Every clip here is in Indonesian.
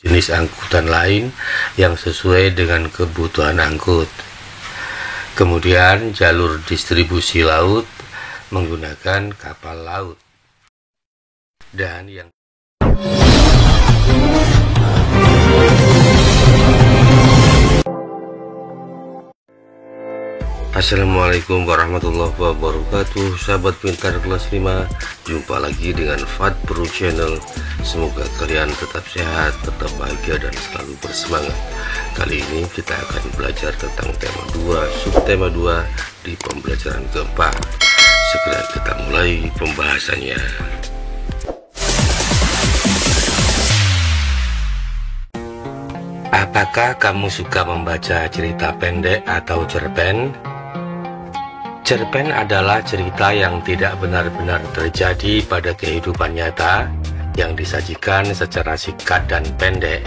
jenis angkutan lain yang sesuai dengan kebutuhan angkut. Kemudian jalur distribusi laut menggunakan kapal laut. Dan yang Assalamualaikum warahmatullahi wabarakatuh, sahabat pintar kelas 5. Jumpa lagi dengan Fat Pro Channel. Semoga kalian tetap sehat, tetap bahagia, dan selalu bersemangat. Kali ini kita akan belajar tentang tema 2, subtema 2 di pembelajaran keempat. Segera kita mulai pembahasannya. Apakah kamu suka membaca cerita pendek atau cerpen? Cerpen adalah cerita yang tidak benar-benar terjadi pada kehidupan nyata yang disajikan secara singkat dan pendek.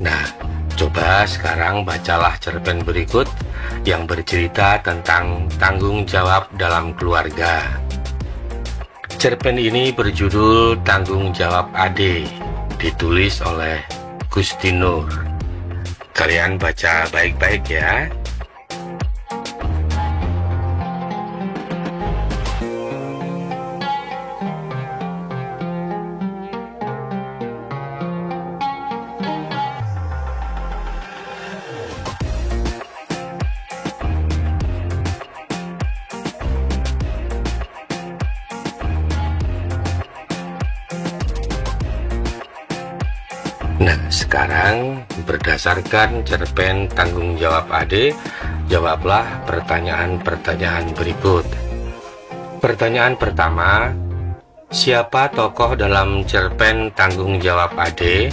Nah, coba sekarang bacalah cerpen berikut yang bercerita tentang tanggung jawab dalam keluarga. Cerpen ini berjudul Tanggung Jawab Ade, ditulis oleh Gusti Nur. Kalian baca baik-baik ya. Nah, sekarang berdasarkan cerpen Tanggung Jawab Ade, jawablah pertanyaan-pertanyaan berikut. Pertanyaan pertama, siapa tokoh dalam cerpen Tanggung Jawab Ade?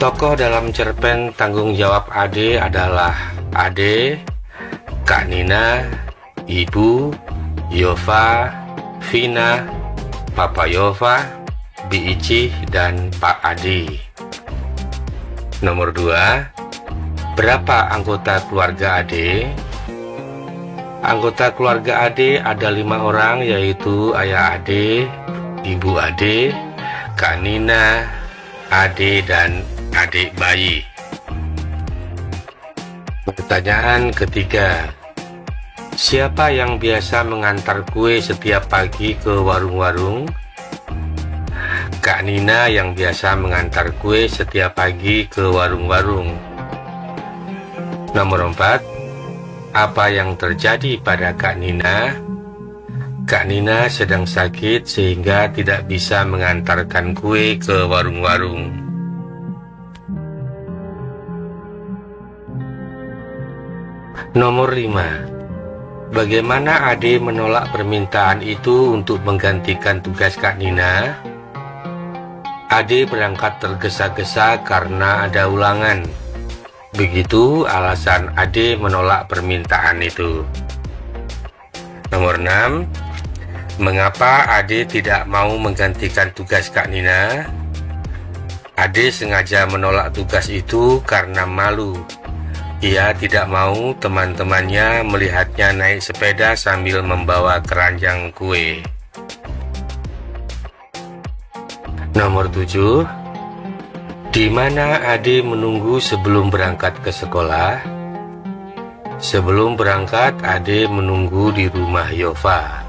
Tokoh dalam cerpen Tanggung Jawab Ade adalah Ade, Kak Nina, Ibu, Yova, Vina, Papa Yova, Bi Ici, dan Pak Adi. Nomor 2, berapa anggota keluarga Ade? Anggota keluarga Ade ada 5 orang, yaitu ayah Ade, ibu Ade, Kak Nina, Ade, dan adik bayi. Pertanyaan ketiga, siapa yang biasa mengantar kue setiap pagi ke warung-warung? Kak Nina yang biasa mengantar kue setiap pagi ke warung-warung. Nomor 4, apa yang terjadi pada Kak Nina? Kak Nina sedang sakit sehingga tidak bisa mengantarkan kue ke warung-warung. Nomor 5, bagaimana Ade menolak permintaan itu untuk menggantikan tugas Kak Nina? Ade berangkat tergesa-gesa karena ada ulangan. Begitu alasan Ade menolak permintaan itu. Nomor 6, mengapa Ade tidak mau menggantikan tugas Kak Nina? Ade sengaja menolak tugas itu karena malu. Ia tidak mau teman-temannya melihatnya naik sepeda sambil membawa keranjang kue. Nomor 7, di mana Ade menunggu sebelum berangkat ke sekolah? Sebelum berangkat, Ade menunggu di rumah Yova.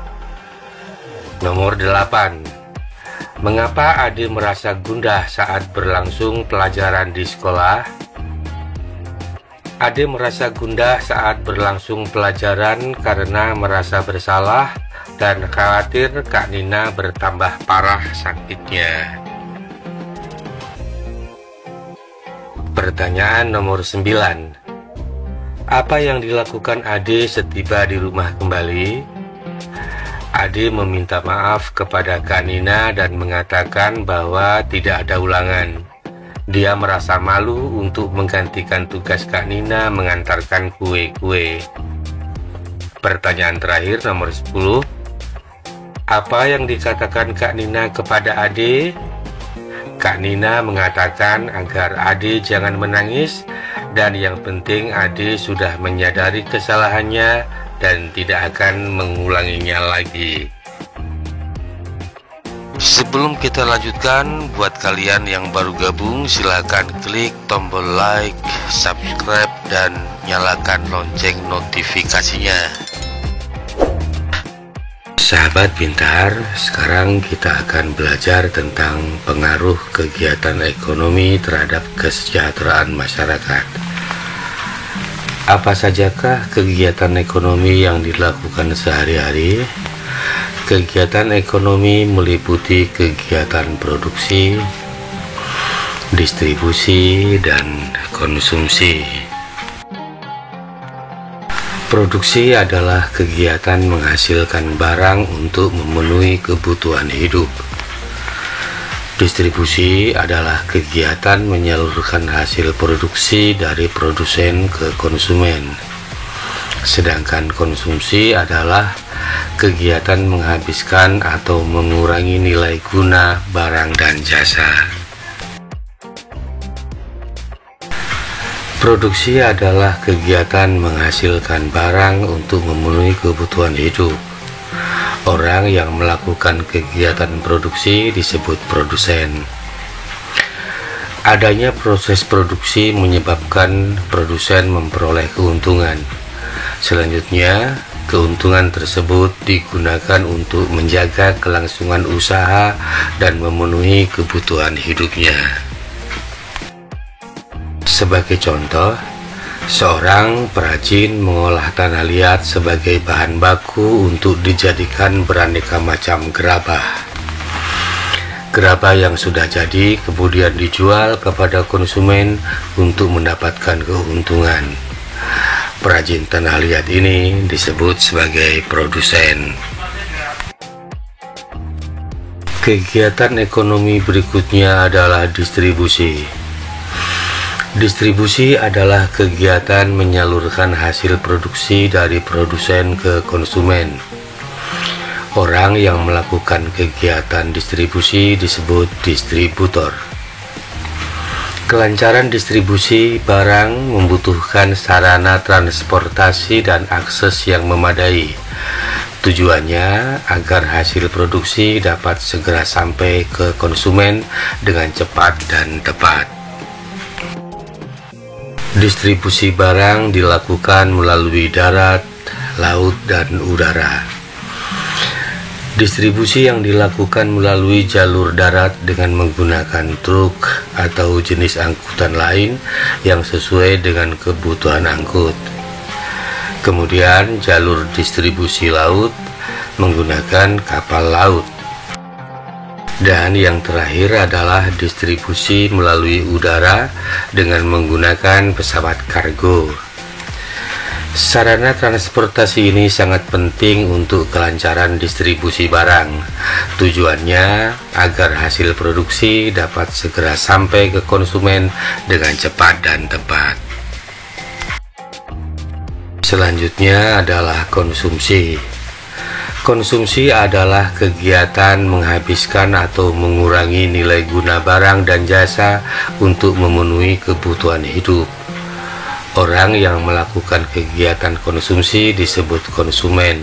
Nomor 8, mengapa Ade merasa gundah saat berlangsung pelajaran di sekolah? Ade merasa gundah saat berlangsung pelajaran karena merasa bersalah dan khawatir Kak Nina bertambah parah sakitnya. Pertanyaan nomor 9, apa yang dilakukan Ade setiba di rumah kembali? Ade meminta maaf kepada Kak Nina dan mengatakan bahwa tidak ada ulangan. Dia merasa malu untuk menggantikan tugas Kak Nina mengantarkan kue-kue. Pertanyaan terakhir nomor 10, apa yang dikatakan Kak Nina kepada Ade? Kak Nina mengatakan agar Ade jangan menangis dan yang penting Ade sudah menyadari kesalahannya dan tidak akan mengulanginya lagi. Sebelum kita lanjutkan, buat kalian yang baru gabung, silahkan klik tombol like, subscribe, dan nyalakan lonceng notifikasinya. Sahabat pintar, sekarang kita akan belajar tentang pengaruh kegiatan ekonomi terhadap kesejahteraan masyarakat. Apa sajakah kegiatan ekonomi yang dilakukan sehari-hari? Kegiatan ekonomi meliputi kegiatan produksi, distribusi, dan konsumsi. Produksi adalah kegiatan menghasilkan barang untuk memenuhi kebutuhan hidup. Distribusi adalah kegiatan menyalurkan hasil produksi dari produsen ke konsumen. Sedangkan konsumsi adalah kegiatan menghabiskan atau mengurangi nilai guna barang dan jasa. Produksi adalah kegiatan menghasilkan barang untuk memenuhi kebutuhan hidup. Orang yang melakukan kegiatan produksi disebut produsen. Adanya proses produksi menyebabkan produsen memperoleh keuntungan. Selanjutnya, keuntungan tersebut digunakan untuk menjaga kelangsungan usaha dan memenuhi kebutuhan hidupnya. Sebagai contoh, seorang perajin mengolah tanah liat sebagai bahan baku untuk dijadikan beraneka macam gerabah. Gerabah yang sudah jadi kemudian dijual kepada konsumen untuk mendapatkan keuntungan. Perajin tanah liat ini disebut sebagai produsen. Kegiatan ekonomi berikutnya adalah distribusi. Distribusi adalah kegiatan menyalurkan hasil produksi dari produsen ke konsumen. Orang yang melakukan kegiatan distribusi disebut distributor. Kelancaran distribusi barang membutuhkan sarana transportasi dan akses yang memadai. Tujuannya agar hasil produksi dapat segera sampai ke konsumen dengan cepat dan tepat. Distribusi barang dilakukan melalui darat, laut, dan udara. Distribusi yang dilakukan melalui jalur darat dengan menggunakan truk atau jenis angkutan lain yang sesuai dengan kebutuhan angkut. Kemudian jalur distribusi laut menggunakan kapal laut. Dan yang terakhir adalah distribusi melalui udara dengan menggunakan pesawat kargo. Sarana transportasi ini sangat penting untuk kelancaran distribusi barang. Tujuannya agar hasil produksi dapat segera sampai ke konsumen dengan cepat dan tepat. Selanjutnya adalah konsumsi. Konsumsi adalah kegiatan menghabiskan atau mengurangi nilai guna barang dan jasa untuk memenuhi kebutuhan hidup. Orang yang melakukan kegiatan konsumsi disebut konsumen.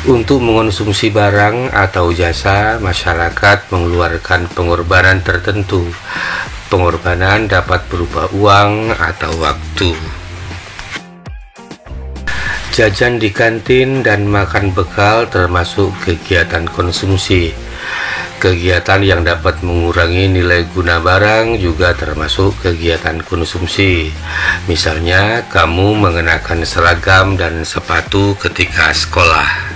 Untuk mengonsumsi barang atau jasa, masyarakat mengeluarkan pengorbanan tertentu. Pengorbanan dapat berupa uang atau waktu. Jajan di kantin dan makan bekal termasuk kegiatan konsumsi. Kegiatan yang dapat mengurangi nilai guna barang juga termasuk kegiatan konsumsi. Misalnya, kamu mengenakan seragam dan sepatu ketika sekolah.